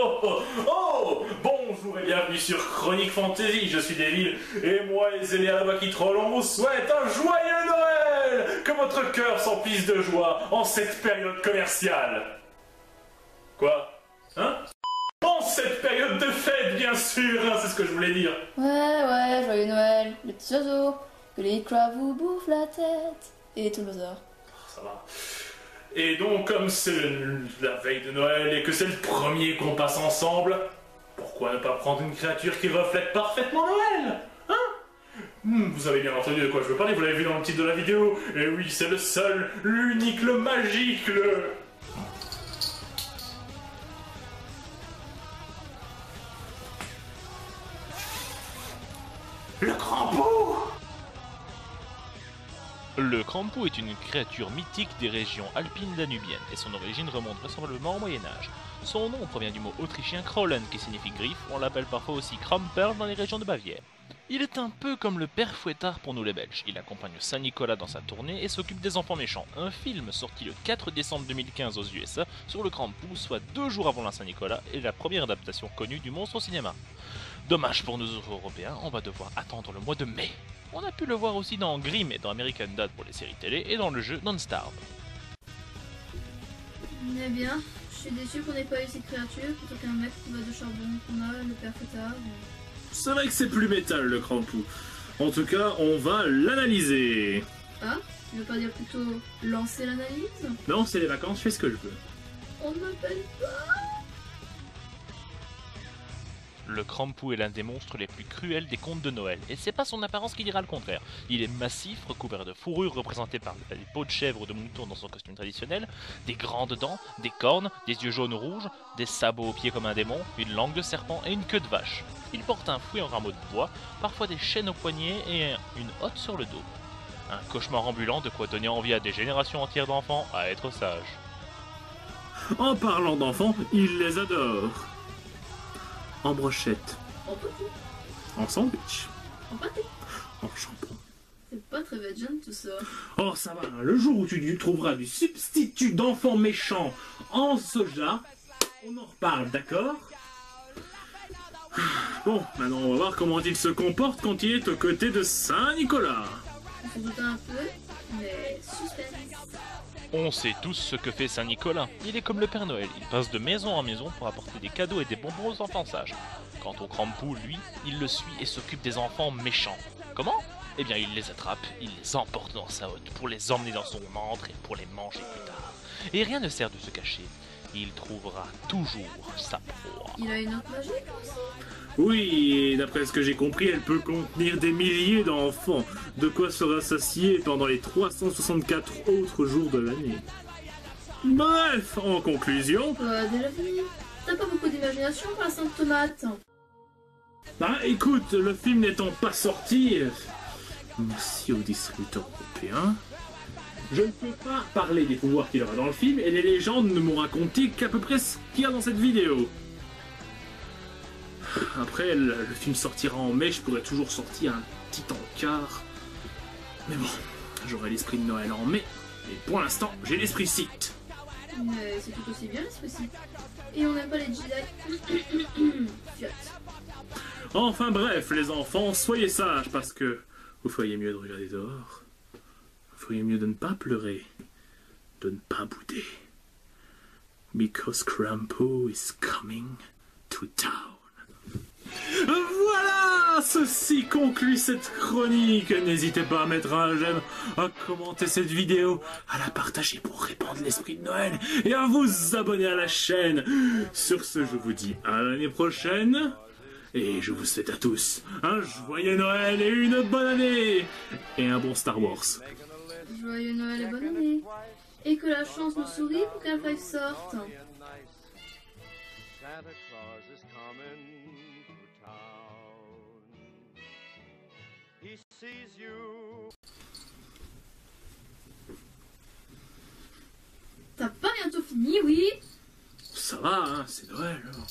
oh, oh. Bonjour et bienvenue sur Chronique Fantasy, je suis Devil, et moi et Zélia là-bas qui troll, on vous souhaite un joyeux Noël. Que votre cœur s'emplisse de joie en cette période commerciale. Quoi? Hein? En cette période de fête, bien sûr, hein, c'est ce que je voulais dire. Ouais, joyeux Noël, les petits oiseaux, que les crabes vous bouffent la tête, et tout le bazar. Ça va. Et donc, comme c'est la veille de Noël et que c'est le premier qu'on passe ensemble, pourquoi ne pas prendre une créature qui reflète parfaitement Noël? Hein? Vous avez bien entendu de quoi je veux parler, vous l'avez vu dans le titre de la vidéo. Et oui, c'est le seul, l'unique, le magique, le Krampus! Le Krampus est une créature mythique des régions alpines danubiennes et son origine remonte vraisemblablement au Moyen-Âge. Son nom provient du mot autrichien Krollen qui signifie griffe, on l'appelle parfois aussi Kramperl dans les régions de Bavière. Il est un peu comme le père Fouettard pour nous les Belges, il accompagne Saint-Nicolas dans sa tournée et s'occupe des enfants méchants. Un film sorti le 4 décembre 2015 aux USA sur le Krampus, soit 2 jours avant la Saint-Nicolas, est la première adaptation connue du monstre au cinéma. Dommage pour nous autres Européens, on va devoir attendre le mois de mai. On a pu le voir aussi dans Grimm et dans American Dad pour les séries télé et dans le jeu Non Starve. Eh bien, je suis déçu qu'on n'ait pas eu cette créature plutôt qu'un mec qui va de charbon qu'on a, le père Fouettard. C'est vrai que c'est plus métal le Krampus. En tout cas, on va l'analyser. Ah, tu veux pas dire plutôt lancer l'analyse? Non, c'est les vacances, je fais ce que je veux. On ne m'appelle pas. Le Krampus est l'un des monstres les plus cruels des contes de Noël, et c'est pas son apparence qui dira le contraire. Il est massif, recouvert de fourrure représenté par des peaux de chèvre ou de mouton dans son costume traditionnel, des grandes dents, des cornes, des yeux jaunes ou rouges, des sabots aux pieds comme un démon, une langue de serpent et une queue de vache. Il porte un fouet en rameau de bois, parfois des chaînes aux poignets et une hotte sur le dos. Un cauchemar ambulant de quoi donner envie à des générations entières d'enfants à être sages. En parlant d'enfants, il les adore. En brochette, En petit, en sandwich, en pâté. en shampoing. C'est pas très vegan tout ça. Oh ça va, hein, le jour où tu trouveras du substitut d'enfants méchants en soja, on en reparle, d'accord? Bon, maintenant on va voir comment il se comporte quand il est aux côtés de Saint-Nicolas. On se doute un peu, mais suspense. On sait tous ce que fait Saint-Nicolas. Il est comme le Père Noël, il passe de maison en maison pour apporter des cadeaux et des bonbons aux enfants sages. Quant au Krampus, lui, il le suit et s'occupe des enfants méchants. Comment? Eh bien, il les attrape, il les emporte dans sa hotte pour les emmener dans son ventre et pour les manger plus tard. Et rien ne sert de se cacher, il trouvera toujours sa proie. Il a une autre magique aussi. Oui, et d'après ce que j'ai compris, elle peut contenir des milliers d'enfants, de quoi se rassasier pendant les 364 autres jours de l'année. Bref, en conclusion... Déjà fini. T'as pas beaucoup d'imagination pour la Sainte Tomate. Bah écoute, le film n'étant pas sorti, merci aux distributeurs européens, je ne peux pas parler des pouvoirs qu'il y aura dans le film et les légendes ne m'ont raconté qu'à peu près ce qu'il y a dans cette vidéo. Après, le film sortira en mai, je pourrais toujours sortir un petit encart. Mais bon, j'aurai l'esprit de Noël en mai, et pour l'instant, j'ai l'esprit Sith. Mais c'est tout aussi bien l'esprit Sith. Et on n'aime pas les Jedi. Fiat. Enfin bref, les enfants, soyez sages, parce que vous feriez mieux de regarder dehors. Vous feriez mieux de ne pas pleurer, de ne pas bouder. Because Krampus is coming to town. Voilà, ceci conclut cette chronique. N'hésitez pas à mettre un j'aime, à commenter cette vidéo, à la partager pour répandre l'esprit de Noël et à vous abonner à la chaîne. Sur ce, je vous dis à l'année prochaine et je vous souhaite à tous un joyeux Noël et une bonne année et un bon Star Wars. Joyeux Noël et bonne année. Et que la chance nous sourie pour qu'Half-Life sorte. Santa Claus is coming to town. He sees you. T'as pas bientôt fini, oui? Ça va, hein, c'est Noël. Hein.